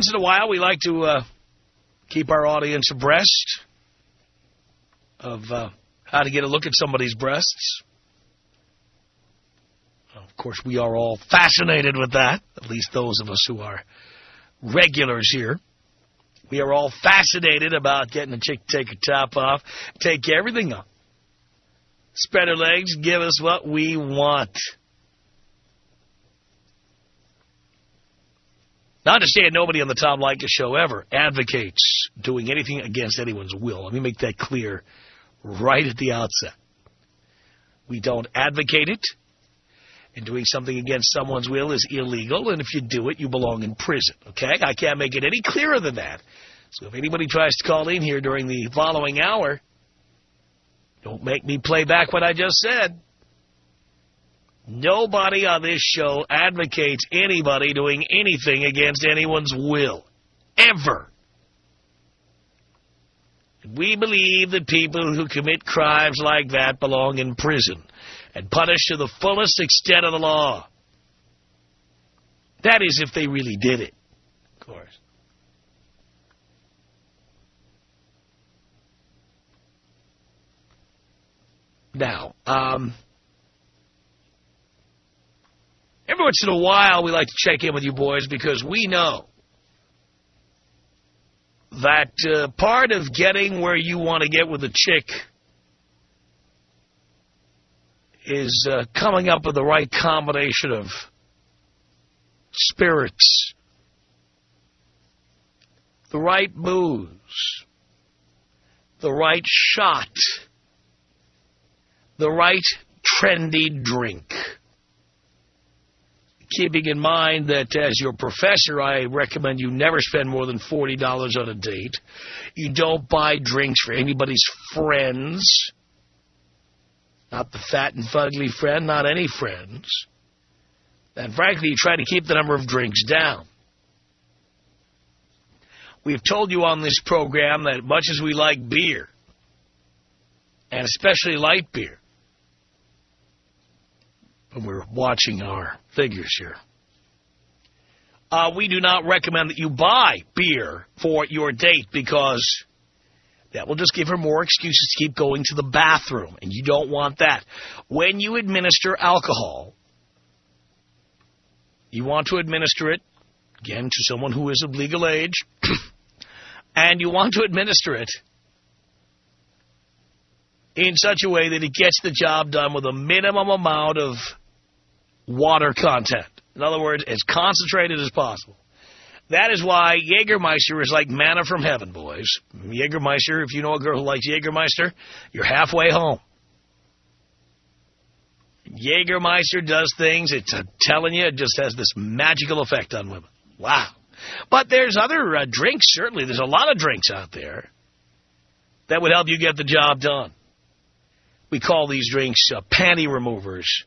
once in a while, we like to keep our audience abreast of how to get a look at somebody's breasts. Of course, we are all fascinated with that, at least those of us who are regulars here. We are all fascinated about getting a chick to take her top off, take everything off, spread her legs, give us what we want. Now, understand, nobody on the Tom Leykis Show ever advocates doing anything against anyone's will. Let me make that clear right at the outset. We don't advocate it, and doing something against someone's will is illegal, and if you do it, you belong in prison, okay? I can't make it any clearer than that. So if anybody tries to call in here during the following hour, don't make me play back what I just said. Nobody on this show advocates anybody doing anything against anyone's will. Ever. We believe that people who commit crimes like that belong in prison and punished to the fullest extent of the law. That is, if they really did it, of course. Now, every once in a while, we like to check in with you boys because we know that part of getting where you want to get with a chick is coming up with the right combination of spirits, the right booze, the right shot, the right trendy drink. Keeping in mind that as your professor, I recommend you never spend more than $40 on a date. You don't buy drinks for anybody's friends. Not the fat and fugly friend, not any friends. And frankly, you try to keep the number of drinks down. We've told you on this program that much as we like beer, and especially light beer, when we're watching our figures here, we do not recommend that you buy beer for your date because that will just give her more excuses to keep going to the bathroom, and you don't want that. When you administer alcohol, you want to administer it, again, to someone who is of legal age, and you want to administer it in such a way that it gets the job done with a minimum amount of water content. In other words, as concentrated as possible. That is why Jägermeister is like manna from heaven, boys. Jägermeister, if you know a girl who likes Jägermeister, you're halfway home. Jägermeister does things, it's telling you, it just has this magical effect on women. Wow. But there's other drinks, certainly. There's a lot of drinks out there that would help you get the job done. We call these drinks panty removers.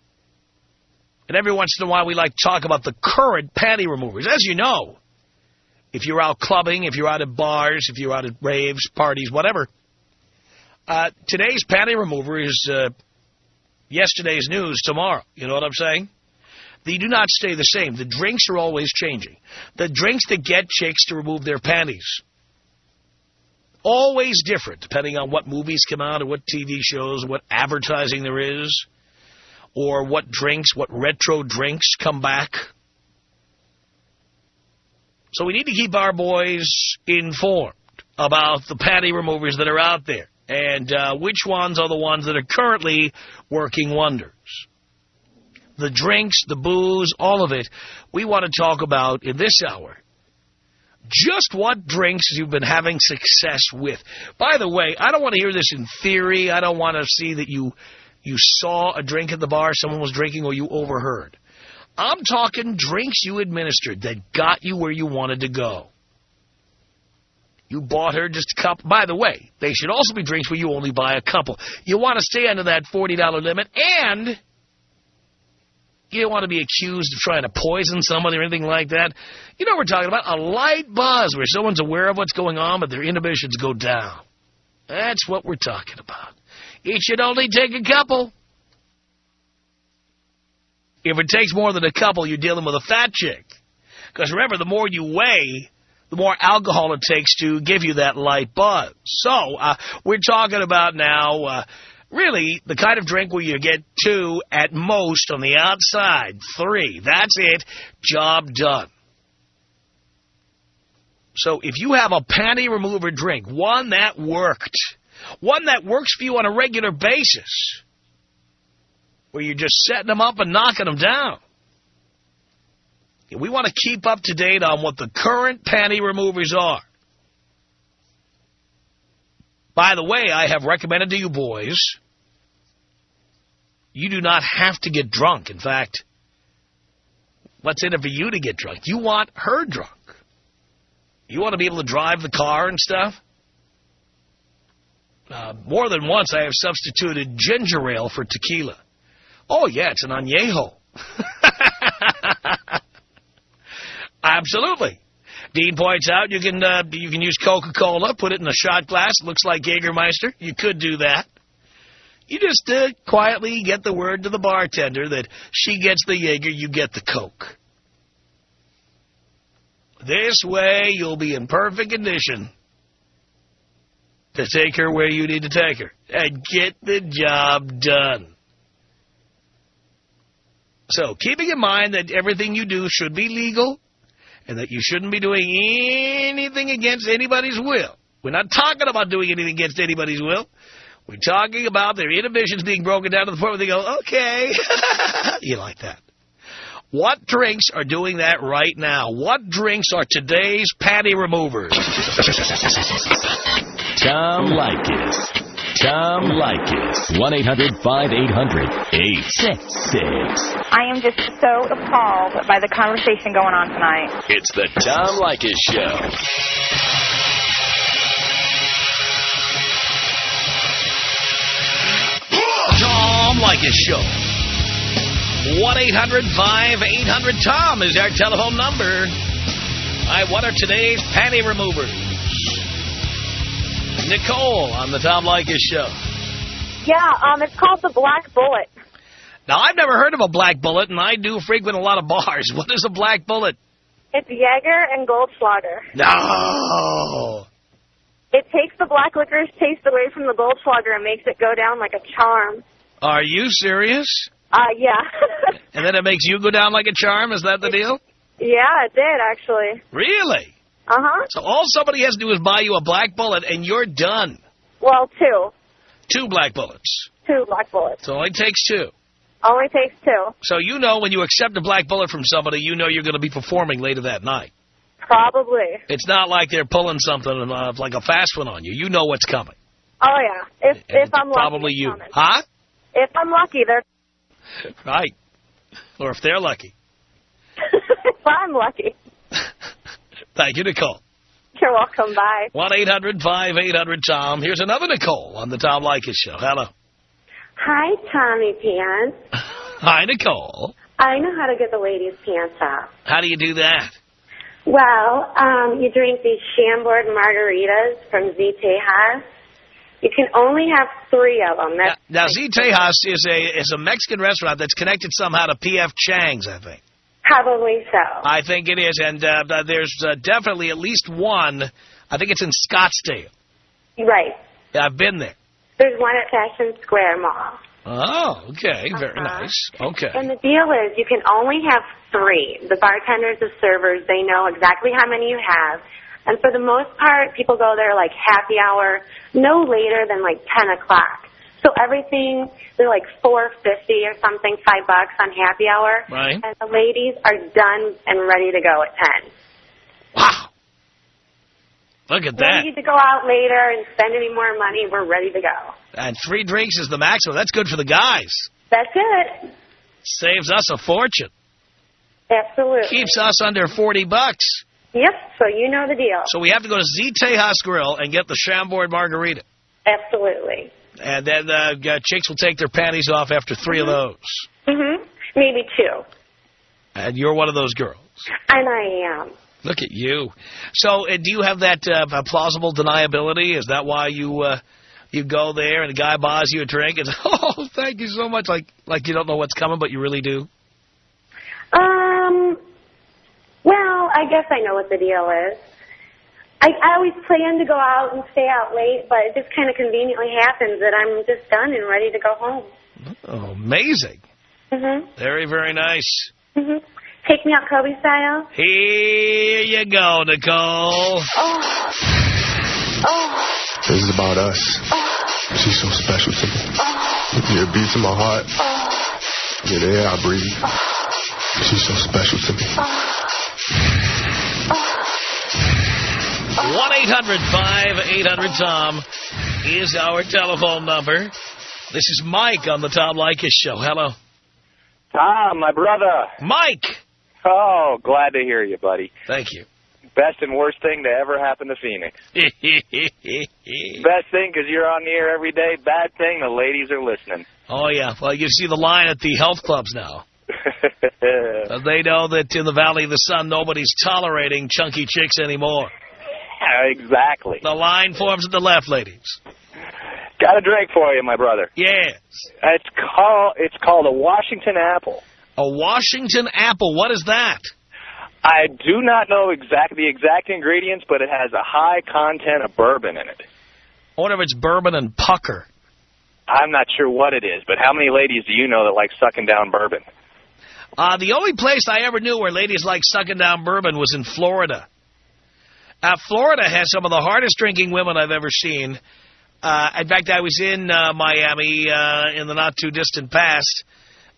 And every once in a while, we like to talk about the current panty removers. As you know, if you're out clubbing, if you're out at bars, if you're out at raves, parties, whatever, today's panty remover is yesterday's news tomorrow. You know what I'm saying? They do not stay the same. The drinks are always changing. The drinks that get chicks to remove their panties, always different, depending on what movies come out or what TV shows, what advertising there is, or what drinks, what retro drinks come back. So we need to keep our boys informed about the panty removers that are out there and which ones are the ones that are currently working wonders. The drinks, the booze, all of it, we want to talk about in this hour. Just what drinks you've been having success with. By the way, I don't want to hear this in theory. I don't want to see that you saw a drink at the bar, someone was drinking, or you overheard. I'm talking drinks you administered that got you where you wanted to go. You bought her just a couple. By the way, they should also be drinks where you only buy a couple. You want to stay under that $40 limit, and you don't want to be accused of trying to poison somebody or anything like that. You know what we're talking about? A light buzz where someone's aware of what's going on, but their inhibitions go down. That's what we're talking about. It should only take a couple. If it takes more than a couple, you're dealing with a fat chick. Because remember, the more you weigh, the more alcohol it takes to give you that light buzz. So we're talking about now really the kind of drink where you get 2 at most on the outside, 3. That's it. Job done. So if you have a panty remover drink, one that worked, one that works for you on a regular basis, where you're just setting them up and knocking them down, we want to keep up to date on what the current panty removers are. By the way, I have recommended to you boys, you do not have to get drunk. In fact, what's in it for you to get drunk? You want her drunk. You want to be able to drive the car and stuff? More than once I have substituted ginger ale for tequila. Oh, yeah, it's an añejo. Absolutely. Dean points out you can use Coca-Cola, put it in a shot glass. It looks like Jägermeister. You could do that. You just quietly get the word to the bartender that she gets the Jaeger, you get the Coke. This way you'll be in perfect condition to take her where you need to take her and get the job done. So, keeping in mind that everything you do should be legal and that you shouldn't be doing anything against anybody's will. We're not talking about doing anything against anybody's will. We're talking about their inhibitions being broken down to the point where they go, okay. You like that. What drinks are doing that right now? What drinks are today's panty removers? Tom Leykis. Tom Leykis. 1-800-5800-866. I am just so appalled by the conversation going on tonight. It's the Tom Leykis Show. Tom Leykis Show. 1-800-5800-TOM is our telephone number. All right, what are today's panty removers? Nicole on the Tom Leykis Show. Yeah, it's called the Black Bullet. Now, I've never heard of a black bullet, and I do frequent a lot of bars. What is a black bullet? It's Jaeger and Goldschlager. No. It takes the black licorice taste away from the Goldschlager and makes it go down like a charm. Are you serious? Yeah. And then it makes you go down like a charm? Is that the deal? Yeah, it did, actually. Really? Uh-huh. So all somebody has to do is buy you a black bullet, and you're done. Well, 2. 2 black bullets. 2 black bullets. So it only takes 2. Only takes 2. So you know when you accept a black bullet from somebody, you know you're going to be performing later that night. Probably. It's not like they're pulling something like a fast one on you. You know what's coming. Oh, yeah. If I'm lucky. Probably you. Coming. Huh? If I'm lucky, they're... Right. Or if they're lucky. If I'm lucky. Thank you, Nicole. You're welcome. Bye. 1-800-5800-TOM. Here's another Nicole on the Tom Leykis Show. Hello. Hi, Tommy Pants. Hi, Nicole. I know how to get the ladies' pants off. How do you do that? Well, you drink these Chambord margaritas from Z Tejas. You can only have 3 of them. Now Z Tejas is a Mexican restaurant that's connected somehow to P.F. Chang's, I think. Probably so. I think it is, and there's definitely at least one. I think it's in Scottsdale. Right. Yeah, I've been there. There's one at Fashion Square Mall. Oh, okay. Very nice. Okay. And the deal is you can only have 3. The bartenders, the servers, they know exactly how many you have. And for the most part, people go there like happy hour, no later than like 10 o'clock. So everything, they're like $4.50 or something, $5 on happy hour. Right. And the ladies are done and ready to go at 10. Wow. Look at that. We don't need to go out later and spend any more money. We're ready to go. And 3 drinks is the maximum. That's good for the guys. That's it. Saves us a fortune. Absolutely. Keeps us under $40. Yep, so you know the deal. So we have to go to Z Tejas Grill and get the Chambord margarita. Absolutely. And then chicks will take their panties off after 3 of those. Mm-hmm. Maybe 2. And you're one of those girls. And I am. Look at you. So do you have that plausible deniability? Is that why you go there and a guy buys you a drink and oh, thank you so much, like you don't know what's coming, but you really do? Well, I guess I know what the deal is. I always plan to go out and stay out late, but it just kind of conveniently happens that I'm just done and ready to go home. Oh, amazing. Very, very nice. Take me out Kobe style. Here you go, Nicole. This is about us. She's so special to me. You're a beat to my heart. You're the air I breathe. She's so special to me. 1-800-5800-TOM is our telephone number. This is Mike on the Tom Leykis Show. Hello. Tom, my brother. Mike. Oh, glad to hear you, buddy. Thank you. Best and worst thing to ever happen to Phoenix. Best thing because you're on the air every day. Bad thing, the ladies are listening. Oh, yeah. Well, you see the line at the health clubs now. They know that in the Valley of the Sun, nobody's tolerating chunky chicks anymore. Exactly. The line forms at the left, ladies. Got a drink for you, my brother. Yes. It's called a Washington Apple. A Washington Apple. What is that? I do not know the exact ingredients, but it has a high content of bourbon in it. I wonder if it's bourbon and pucker. I'm not sure what it is, but how many ladies do you know that like sucking down bourbon? The only place I ever knew where ladies like sucking down bourbon was in Florida. Florida has some of the hardest drinking women I've ever seen. In fact, I was in Miami in the not-too-distant past,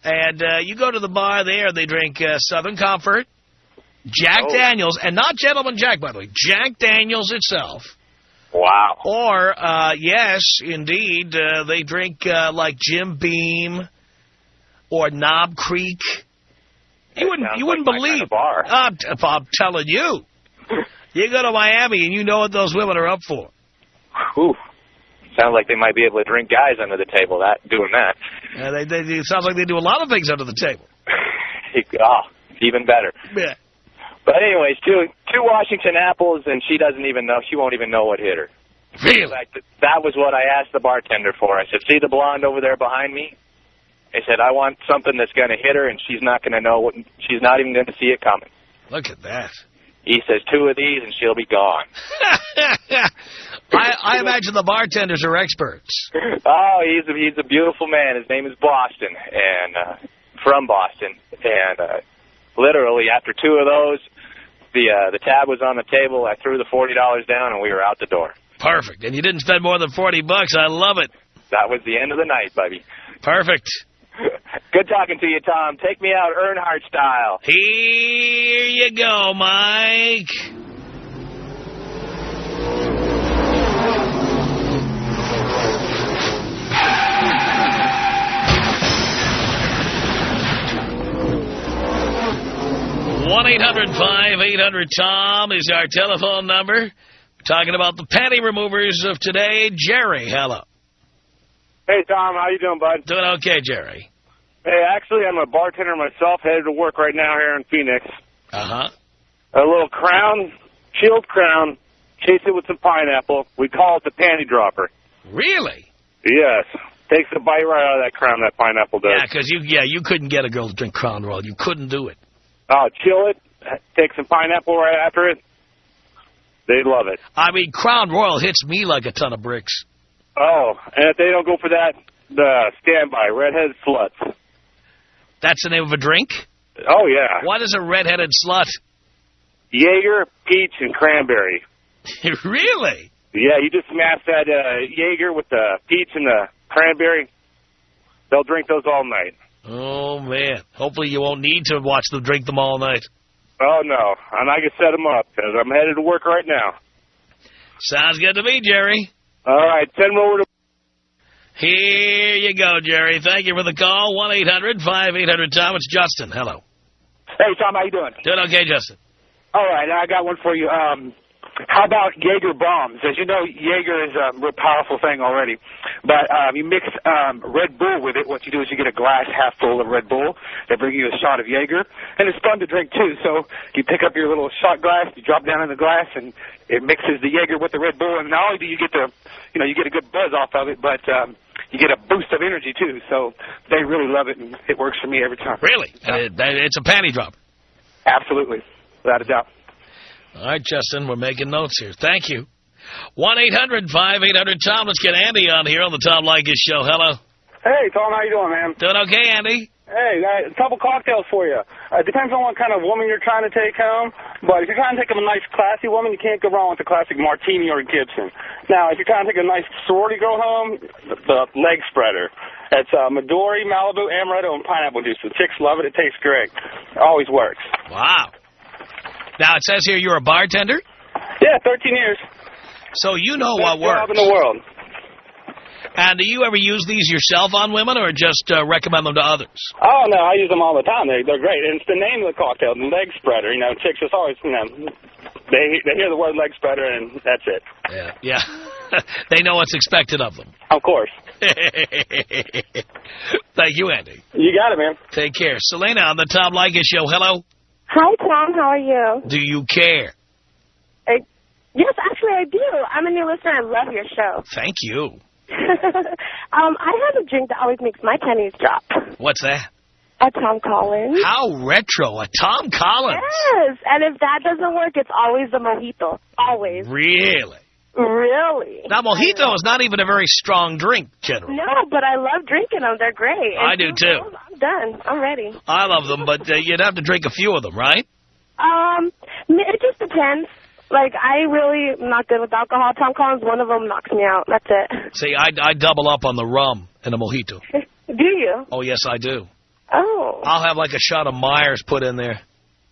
and you go to the bar there, they drink Southern Comfort, Jack Daniels, and not Gentleman Jack, by the way, Jack Daniels itself. Wow. Or, yes, indeed, they drink like Jim Beam or Knob Creek. You wouldn't believe. Kind of bar. I'm telling you. You go to Miami and you know what those women are up for. Whew. Sounds like they might be able to drink guys under the table doing that. It sounds like they do a lot of things under the table. Even better. Yeah. But anyways, two Washington Apples, and she doesn't even know. She won't even know what hit her. Really? In fact, that was what I asked the bartender for. I said, see the blonde over there behind me? I said, I want something that's going to hit her, and she's not going to know. She's not even going to see it coming. Look at that. He says, 2 of these, and she'll be gone. I imagine the bartenders are experts. Oh, he's a beautiful man. His name is Boston, and from Boston. And literally, after 2 of those, the tab was on the table. I threw the $40 down, and we were out the door. Perfect. And you didn't spend more than $40. I love it. That was the end of the night, baby. Perfect. Good talking to you, Tom. Take me out Earnhardt style. Here you go, Mike. One 800-5800-TOM is our telephone number. We're talking about the panty removers of today. Jerry, hello. Hey, Tom, how you doing, bud? Doing okay, Jerry. Hey, actually, I'm a bartender myself, headed to work right now here in Phoenix. Uh-huh. A little crown, chilled crown, chase it with some pineapple. We call it the panty dropper. Really? Yes. Takes the bite right out of that crown, that pineapple does. Yeah, because you couldn't get a girl to drink Crown Royal. You couldn't do it. Oh, chill it, take some pineapple right after it. They love it. I mean, Crown Royal hits me like a ton of bricks. Oh, and if they don't go for that, the standby, redheaded sluts. That's the name of a drink? Oh, yeah. What is a redheaded slut? Jaeger, peach, and cranberry. Really? Yeah, you just smash that Jaeger with the peach and the cranberry. They'll drink those all night. Oh, man. Hopefully you won't need to watch them drink them all night. Oh, no. And I can set them up because I'm headed to work right now. Sounds good to me, Jerry. All right. Send them over to... Here you go, Jerry. Thank you for the call. 1-800-5800-TOM. It's Justin. Hello. Hey, Tom, how you doing? Doing okay, Justin. All right. I got one for you. How about Jaeger bombs? As you know, Jaeger is a real powerful thing already. But you mix Red Bull with it. What you do is you get a glass half full of Red Bull. They bring you a shot of Jaeger. And it's fun to drink, too. So you pick up your little shot glass, you drop down in the glass, and it mixes the Jaeger with the Red Bull. And not only do you get you get a good buzz off of it, but you get a boost of energy, too. So they really love it, and it works for me every time. Really? It's a panty dropper. Absolutely. Without a doubt. All right, Justin, we're making notes here. Thank you. 1-800-5800-TOM. Let's get Andy on here on the Tom Leykis Show. Hello. Hey, Tom, how you doing, man? Doing okay, Andy? Hey, a couple cocktails for you. It depends on what kind of woman you're trying to take home, but if you're trying to take a nice, classy woman, you can't go wrong with the classic martini or Gibson. Now, if you're trying to take a nice sorority girl home, the leg spreader. It's Midori, Malibu, Amaretto, and pineapple juice. The chicks love it. It tastes great. It always works. Wow. Now, it says here you're a bartender? Yeah, 13 years. So you know what Best works. job in the world. And do you ever use these yourself on women or just recommend them to others? Oh, no, I use them all the time. They're great. And it's the name of the cocktail, the leg spreader. You know, chicks just always, you know, they hear the word leg spreader, and that's it. Yeah. They know what's expected of them. Of course. Thank you, Andy. You got it, man. Take care. Selena on the Tom Leykis Show. Hello. Hi, Tom. How are you? Do you care? Yes, actually, I do. I'm a new listener. I love your show. Thank you. I have a drink that always makes my pennies drop. What's that? A Tom Collins. How retro. A Tom Collins. Yes, and if that doesn't work, it's always the mojito. Always. Really? Really. Now, mojito is not even a very strong drink, generally. No, but I love drinking them. They're great. And I do, too. I'm done. I'm ready. I love them, but you'd have to drink a few of them, right? It just depends. Like, I really am not good with alcohol. Tom Collins, one of them knocks me out. That's it. See, I double up on the rum in a mojito. Do you? Oh, yes, I do. Oh. I'll have like a shot of Myers put in there.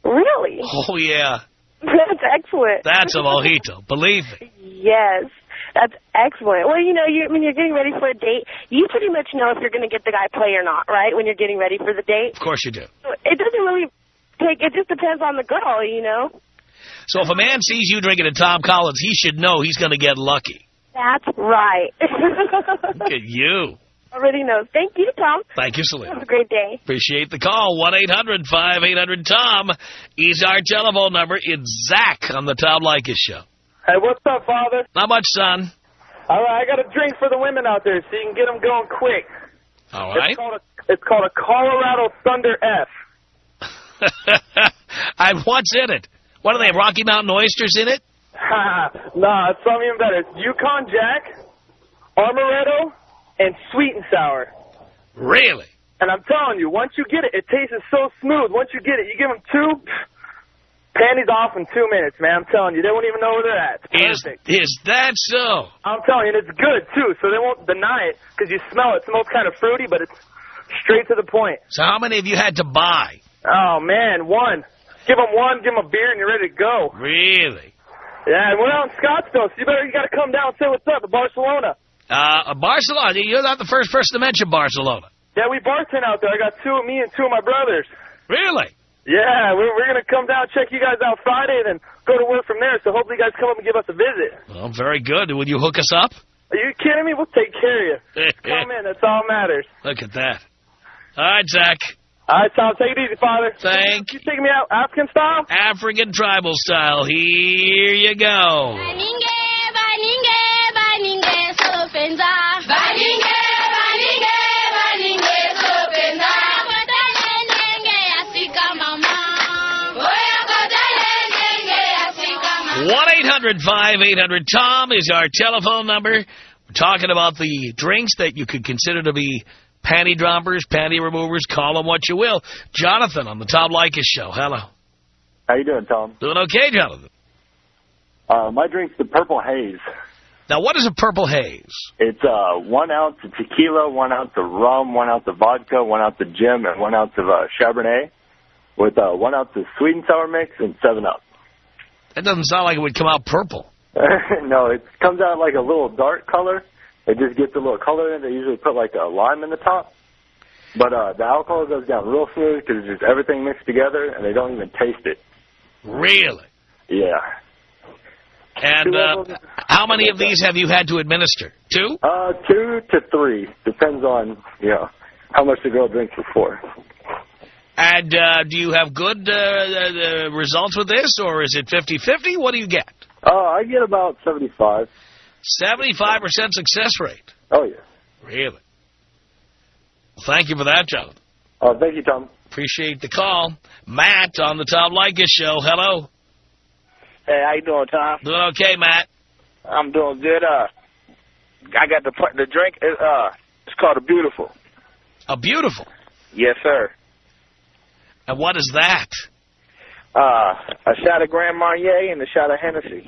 Really? Oh, yeah. That's excellent. That's a mojito. Believe me. Yes. That's excellent. Well, you know, when you're getting ready for a date, you pretty much know if you're going to get the guy play or not, right, when you're getting ready for the date? Of course you do. It doesn't really it just depends on the girl, you know? So if a man sees you drinking a Tom Collins, he should know he's going to get lucky. That's right. Look at you. Already knows. Thank you, Tom. Thank you, Selena. Have a great day. Appreciate the call. 1-800-5800-TOM is our telephone number. It's Zach on the Tom Leykis Show. Hey, what's up, Father? Not much, son. All right, I got a drink for the women out there so you can get them going quick. All right. It's called a Colorado Thunder F. What's in it? What do they have, Rocky Mountain oysters in it? Nah, it's something even better. It's Yukon Jack, Amaretto, and sweet and sour. Really? And I'm telling you, once you get it, it tastes so smooth. Once you get it, you give them two, panties off in 2 minutes, man. I'm telling you, they won't even know where they're at. It's perfect. Is that so? I'm telling you, and it's good, too, so they won't deny it, because you smell it. It smells kind of fruity, but it's straight to the point. So how many have you had to buy? Oh, man, one. Give them one, give them a beer, and you're ready to go. Really? Yeah, and we're out in Scottsdale, so you got to come down and say what's up at Barcelona. Barcelona? You're not the first person to mention Barcelona. Yeah, we bartend out there. I got me and two of my brothers. Really? Yeah, we're going to come down, check you guys out Friday, and then go to work from there. So hopefully you guys come up and give us a visit. Well, very good. Would you hook us up? Are you kidding me? We'll take care of you. Come in. That's all that matters. Look at that. All right, Zach. All right, Tom. Take it easy, Father. Thank you. Taking me out African style? African tribal style. Here you go. One 1-800-5800-TOM is our telephone number. We're talking about the drinks that you could consider to be panty droppers, panty removers, call them what you will. Jonathan on the Tom Leykis Show. Hello. How you doing, Tom? Doing okay, Jonathan. My drink's the Purple Haze. Now, what is a Purple Haze? It's 1 ounce of tequila, 1 ounce of rum, 1 ounce of vodka, 1 ounce of gin, and 1 ounce of Chardonnay with 1 ounce of sweet and sour mix and 7-Up. That doesn't sound like it would come out purple. No, it comes out like a little dark color. It just gets a little color in it. They usually put like a lime in the top. But the alcohol goes down real smooth because it's just everything mixed together, and they don't even taste it. Really? Yeah. And how many of these have you had to administer? 2? 2 to 3. Depends on, how much the girl drinks before. And do you have good results with this, or is it 50-50? What do you get? I get about 75. 75% success rate? Oh, yeah. Really? Well, thank you for that, Jonathan. Thank you, Tom. Appreciate the call. Matt on the Tom Leykis Show. Hello. Hey, how you doing, Tom? Doing okay, Matt. I'm doing good. I got the drink. It's called a Beautiful. A Beautiful? Yes, sir. And what is that? A shot of Grand Marnier and a shot of Hennessy.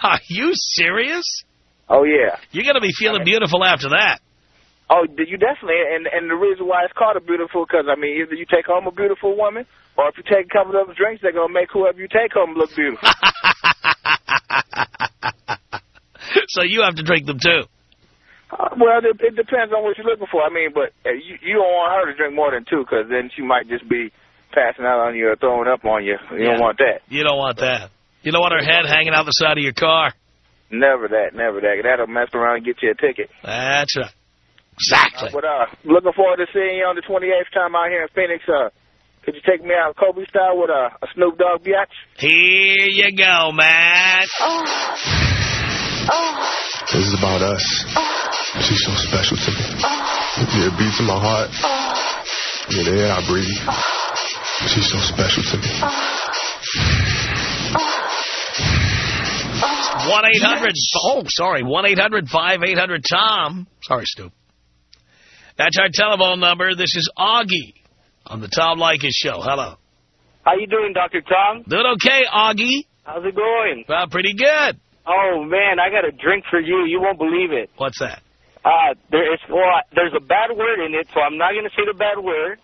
Are you serious? Oh, yeah. You're going to be feeling beautiful after that. Oh, you definitely. And the reason why it's called a Beautiful, because, I mean, either you take home a beautiful woman, or if you take a couple of those drinks, they're going to make whoever you take home look beautiful. So you have to drink them, too. Well, it depends on what you're looking for. I mean, but you don't want her to drink more than two, because then she might just be passing out on you or throwing up on you. You don't want that. You don't want that. You don't want her head hanging out the side of your car. Never that, never that. That'll mess around and get you a ticket. That's right. Exactly. But looking forward to seeing you on the 28th time out here in Phoenix. Could you take me out Kobe style with a Snoop Dogg biatch? Here you go, man. This is about us. She's so special to me. Yeah, it beats in my heart. Yeah, the air I breathe. She's so special to me. 1-800. Oh, sorry. 1-800-5800-TOM. Sorry, Stu. That's our telephone number. This is Augie on the Tom Leykis Show. Hello. How you doing, Dr. Tom? Doing okay, Augie. How's it going? Well, pretty good. Oh, man, I got a drink for you. You won't believe it. What's that? There's a bad word in it, so I'm not going to say the bad word,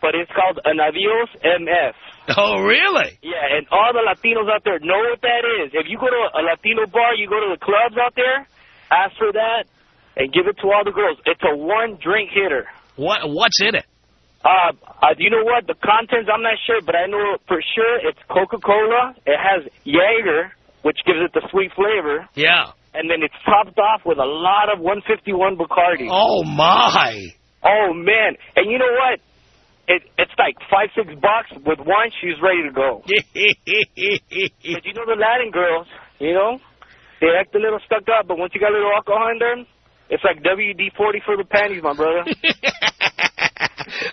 but it's called an Adios MF. Oh, really? Yeah, and all the Latinos out there know what that is. If you go to a Latino bar, you go to the clubs out there, ask for that, and give it to all the girls. It's a one-drink hitter. What's in it? You know what? The contents, I'm not sure, but I know for sure it's Coca-Cola. It has Jaeger, which gives it the sweet flavor. Yeah. And then it's topped off with a lot of 151 Bacardi. Oh, my. Oh, man. And you know what? It's like $5-6 with one, she's ready to go. But you know the Latin girls, you know, they act a little stuck up, but once you got a little alcohol in there, it's like WD-40 for the panties, my brother.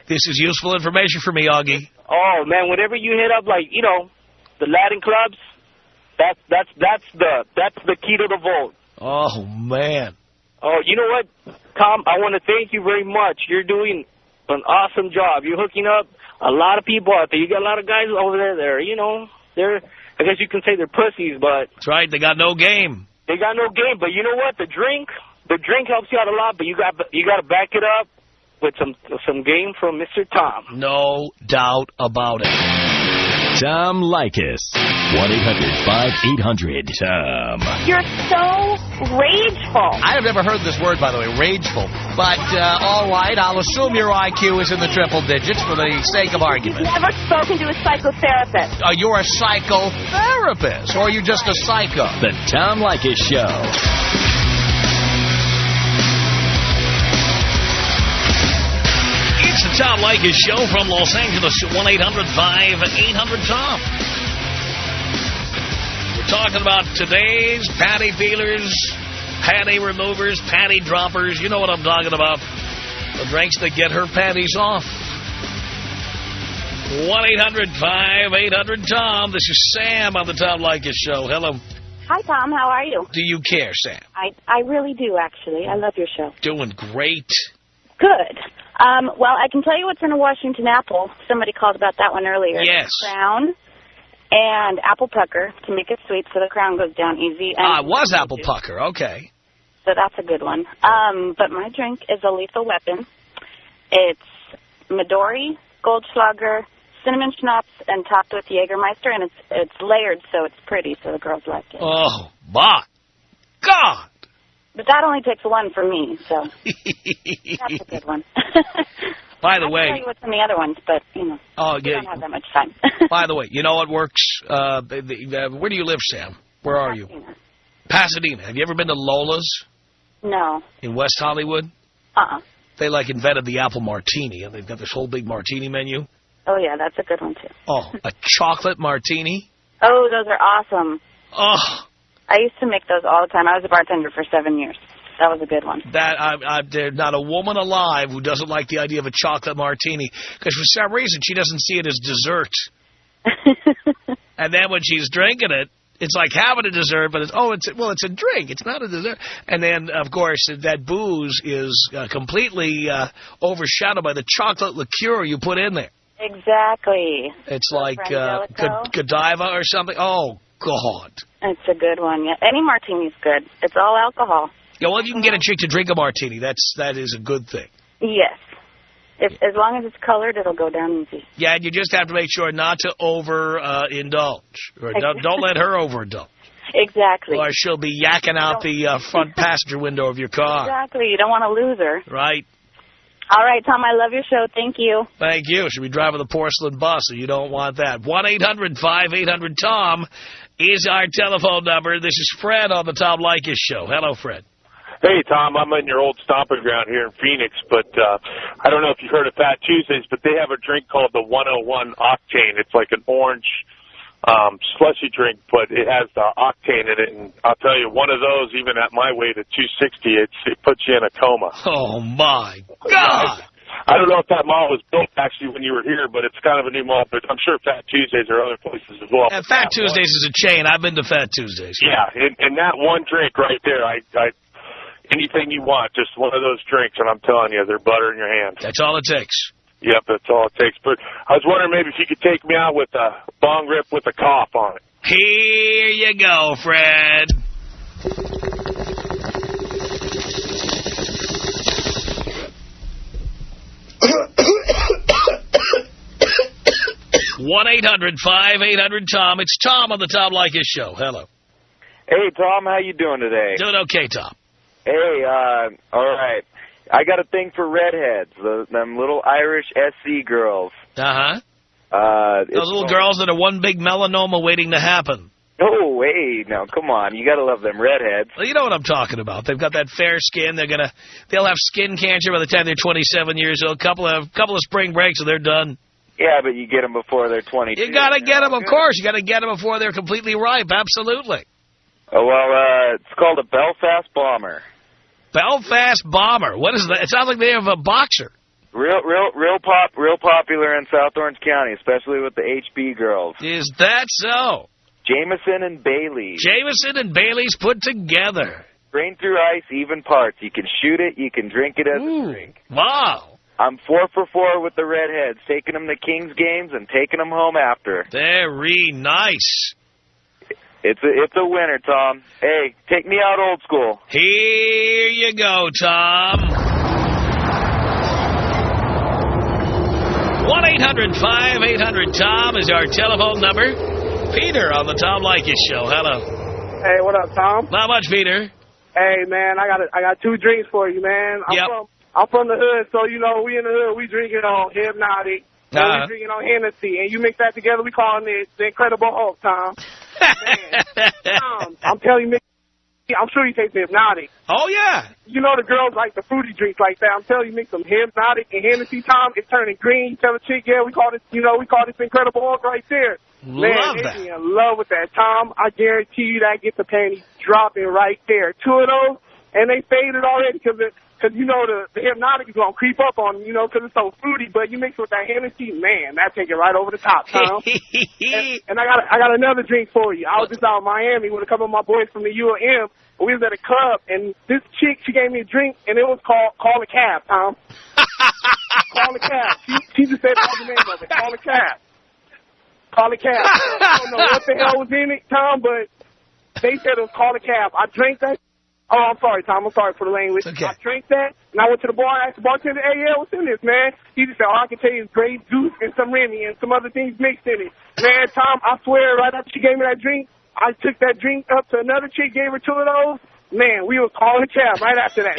This is useful information for me, Augie. Oh, man, whenever you hit up, like, you know, the Latin clubs, that's the key to the vault. Oh, man. Oh, you know what, Tom, I want to thank you very much. You're doing an awesome job. You're hooking up a lot of people out there. You got a lot of guys over there that are, you know, I guess you can say they're pussies, but... That's right, they got no game. They got no game, but you know what? The drink helps you out a lot, but you got to back it up with some game from Mr. Tom. No doubt about it. Tom Leykis. 1-800-5800-TOM. You're so rageful. I have never heard this word, by the way, rageful. But, all right, I'll assume your IQ is in the triple digits for the sake of argument. You've never spoken to a psychotherapist. You're a psychotherapist, or are you just a psycho? The Tom Leykis Show. It's the Tom Leykis Show from Los Angeles, 1-800-5800-TOM. We're talking about today's panty peelers, panty removers, panty droppers. You know what I'm talking about. The drinks that get her panties off. 1-800-5800-TOM. This is Sam on the Tom Leykis Show. Hello. Hi, Tom. How are you? Do you care, Sam? I really do, actually. I love your show. Doing great. Good. Well, I can tell you what's in a Washington apple. Somebody called about that one earlier. Yes. Crown and apple pucker to make it sweet so the crown goes down easy. It was apple pucker. Okay. So that's a good one. But my drink is a lethal weapon. It's Midori, Goldschlager, cinnamon schnapps, and topped with Jägermeister, and it's layered so it's pretty, so the girls like it. Oh, my God. But that only takes one for me, so that's a good one. By the way, I'll tell you what's in the other ones, but, you know, we don't have that much time. By the way, you know what works? Where do you live, Sam? Where are you? Pasadena. Have you ever been to Lola's? No. In West Hollywood? Uh-uh. They, invented the apple martini, and they've got this whole big martini menu. Oh, yeah, that's a good one, too. Oh, a chocolate martini? Oh, those are awesome. Oh. I used to make those all the time. I was a bartender for 7 years. That was a good one. There's not a woman alive who doesn't like the idea of a chocolate martini, because for some reason she doesn't see it as dessert. And then when she's drinking it, it's like having a dessert, but it's a drink. It's not a dessert. And then, of course, that booze is completely overshadowed by the chocolate liqueur you put in there. Exactly. It's like Godiva or something. Oh, God. It's a good one. Yeah, any martini's good. It's all alcohol. Yeah, well, if you can get a chick to drink a martini, that is a good thing. Yes. As long as it's colored, it'll go down easy. Yeah, and you just have to make sure not to overindulge. Or don't let her overindulge. Exactly. Or she'll be yakking out the front passenger window of your car. Exactly. You don't want to lose her. Right. All right, Tom, I love your show. Thank you. Thank you. She'll be driving the porcelain bus, so you don't want that. 1-800-5800-TOM is our telephone number. This is Fred on the Tom Leykis Show. Hello, Fred. Hey, Tom, I'm in your old stomping ground here in Phoenix, but I don't know if you've heard of Fat Tuesdays, but they have a drink called the 101 Octane. It's like an orange slushy drink, but it has the octane in it, and I'll tell you, one of those, even at my weight at 260, it puts you in a coma. Oh, my God! I don't know if that mall was built, actually, when you were here, but it's kind of a new mall, but I'm sure Fat Tuesdays are other places as well. And Fat Tuesdays is a chain. I've been to Fat Tuesdays. Yeah, and that one drink right there, anything you want, just one of those drinks, and I'm telling you, they're butter in your hand. That's all it takes. Yep, that's all it takes. But I was wondering maybe if you could take me out with a bong rip with a cough on it. Here you go, Fred. One 800-5800-TOM. It's Tom on the Tom Leykis Show. Hello. Hey, Tom, how you doing today? Doing okay, Tom. Hey, all right. I got a thing for redheads, them little Irish SC girls. Uh-huh. Those little girls that are one big melanoma waiting to happen. No way. No, come on. You got to love them redheads. Well, you know what I'm talking about. They've got that fair skin. They'll have skin cancer by the time they're 27 years old. Couple of spring breaks and they're done. Yeah, but you get them before they're 22. You got to get them, of course. You got to get them before they're completely ripe. Absolutely. Oh, well, it's called a Belfast Bomber. Belfast Bomber. What is that? It sounds like they have a boxer. Real popular in South Orange County, especially with the HB girls. Is that so? Jameson and Bailey's. Jameson and Bailey's put together. Grain through ice, even parts. You can shoot it, you can drink it as a drink. Wow. I'm 4 for 4 with the redheads, taking them to Kings games and taking them home after. Very nice. It's a winner, Tom. Hey, take me out old school. Here you go, Tom. 1-800-5800-TOM is our telephone number. Peter on the Tom Leykis Show. Hello. Hey, what up, Tom? Not much, Peter. Hey, man, I got 2 drinks for you, man. I'm from the hood, so, you know, we in the hood, we drinking on Hypnotic, and we drinking on Hennessy, and you mix that together, we calling it the Incredible Hulk, Tom. Man, Tom, I'm telling you, I'm sure you take the Hypnotic. Oh, yeah. You know the girls like the fruity drinks like that. I'm telling you, mix some Hypnotic and Hennessy, Tom, it's turning green. You tell the chick, yeah, we call this Incredible Hulk right there. Love Man, that. they be in love with that, Tom. I guarantee you that gets the panties dropping right there. 2 of those, and they faded already because you know the Hypnotic is gonna creep up on them, you know, because it's so fruity. But you mix it with that Hennessy, man, that take it right over the top, Tom. and I got another drink for you. I was just out in Miami with a couple of my boys from the UM. We was at a club, and this chick, she gave me a drink, and it was called Call a Cab, Tom. Call a Cab. She just said the name of it. Call a Cab. Call a Cab. I don't know what the hell was in it, Tom, but they said it was Call a Cab. I drank that. Oh, I'm sorry, Tom. I'm sorry for the language. Okay. I drank that, and I went to the bar. I asked the bartender, hey, yeah, what's in this, man? He just said, I can tell you it's grape juice and some Remy and some other things mixed in it. Man, Tom, I swear, right after she gave me that drink, I took that drink up to another chick, gave her 2 of those. Man, we was calling a cab right after that.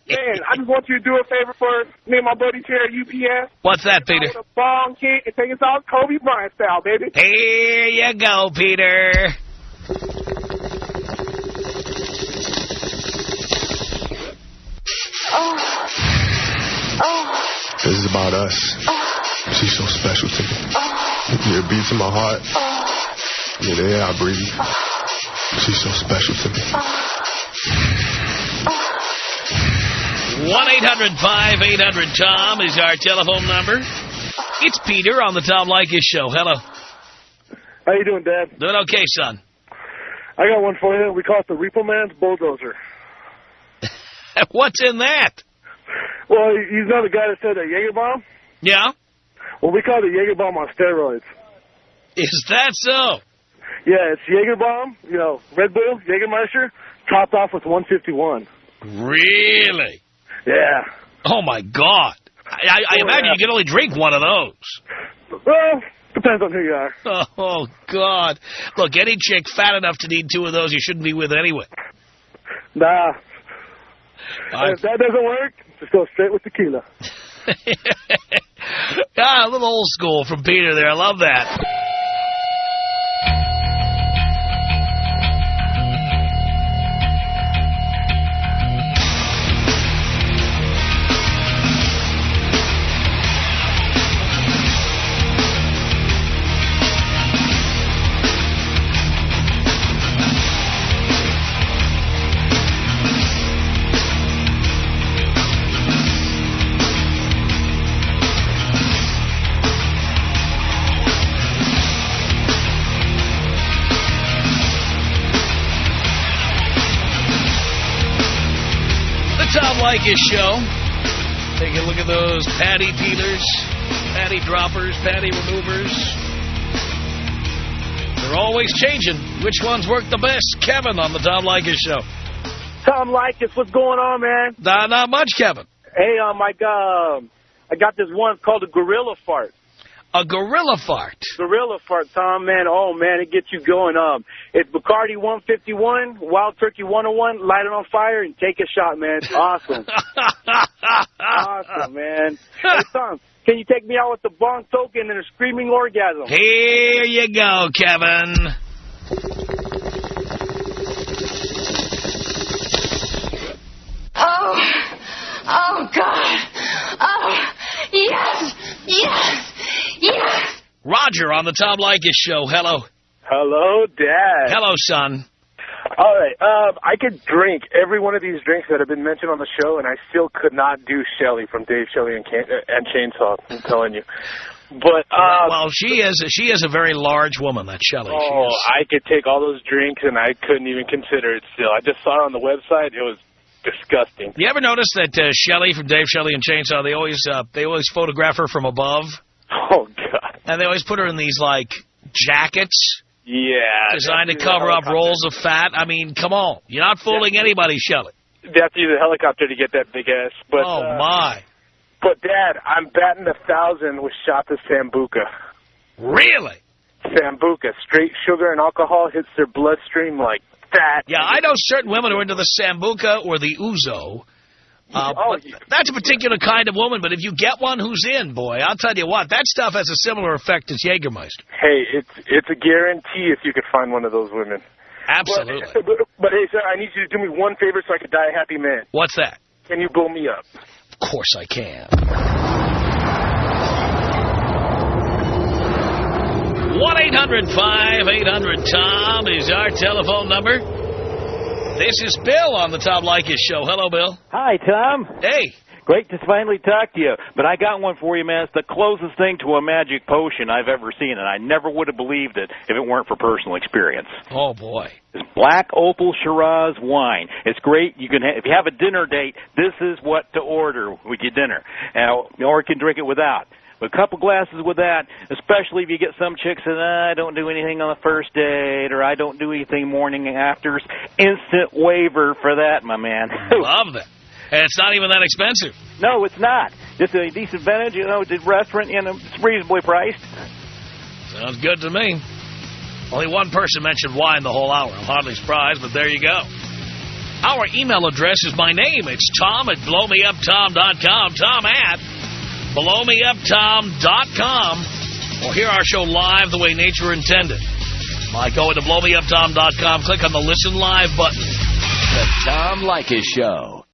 Man, I just want you to do a favor for me and my buddies here at UPS. What's that, Peter? A bong hit and take us out Kobe Bryant style, baby. Here you go, Peter. This is about us. She's so special to me. Yeah, it beats in my heart. Yeah, the air I breathe. She's so special to me. 1-800-5800-TOM is our telephone number. It's Peter on the Tom Leykis Show. Hello. How you doing, Dad? Doing okay, son. I got one for you. We call it the Repo Man's Bulldozer. What's in that? Well, you know the guy that said a Jaeger bomb? Yeah. Well, we call it a Jaeger bomb on steroids. Is that so? Yeah, it's Jaeger bomb, you know, Red Bull, Jägermeister, topped off with 151. Really? Yeah. Oh, my God. I imagine you can only drink one of those. Well, depends on who you are. Oh, God. Look, any chick fat enough to need two of those you shouldn't be with anyway. Nah. If that doesn't work, just go straight with tequila. A little old school from Peter there. I love that. Leykis Show. Take a look at those patty peelers, patty droppers, patty removers. They're always changing. Which ones work the best? Kevin on the Tom Leykis Show. Tom Leykis, what's going on, man? Not much, Kevin. Hey, I got this one called a gorilla fart. A gorilla fart? Gorilla fart, Tom, man. Oh, man, it gets you going. It's Bacardi 151, Wild Turkey 101, light it on fire and take a shot, man. It's awesome. Awesome, man. Hey, Tom, can you take me out with the bong token and a screaming orgasm? Here you go, Kevin. Oh, God. Oh, yes, yes. Yes. Roger on the Tom Leykis Show. Hello. Hello, Dad. Hello, son. All right. I could drink every one of these drinks that have been mentioned on the show, and I still could not do Shelly from Dave, Shelly, and Chainsaw. I'm telling you. But well, she is a very large woman, that Shelly. Oh, I could take all those drinks, and I couldn't even consider it still. I just saw her on the website. It was disgusting. You ever notice that Shelly from Dave, Shelly, and Chainsaw, they always photograph her from above? Oh, God. And they always put her in these, like, jackets. Yeah. Designed to cover up rolls of fat. I mean, come on. You're not fooling anybody, Shelly. They have to use a helicopter to get that big ass. But, oh, my. But, Dad, I'm batting 1,000 with shots of Sambuca. Really? Sambuca. Straight sugar and alcohol hits their bloodstream like that. Yeah, I know certain women who are into the Sambuca or the Ouzo. That's a particular kind of woman, but if you get one who's in, boy, I'll tell you what, that stuff has a similar effect as Jägermeister. Hey, it's a guarantee if you could find one of those women. Absolutely. But hey, sir, I need you to do me one favor so I could die a happy man. What's that? Can you blow me up? Of course I can. 1-800-5800-TOM is our telephone number. This is Bill on the Tom Leykis Show. Hello, Bill. Hi, Tom. Hey. Great to finally talk to you. But I got one for you, man. It's the closest thing to a magic potion I've ever seen, and I never would have believed it if it weren't for personal experience. Oh, boy. It's Black Opal Shiraz wine. It's great. You can if you have a dinner date, this is what to order with your dinner. Or you can drink it without. A couple glasses with that, especially if you get some chicks that I don't do anything on the first date or I don't do anything morning and afters. Instant waiver for that, my man. Love that. And it's not even that expensive. No, it's not. Just a decent vintage, you know, it's a restaurant, you know, it's reasonably priced. Sounds good to me. Only one person mentioned wine the whole hour. I'm hardly surprised, but there you go. Our email address is my name. It's Tom@blowmeuptom.com. Tom at blowmeuptom.com, or hear our show live the way nature intended. By going to blowmeuptom.com, click on the Listen Live button. The Tom Leykis Show.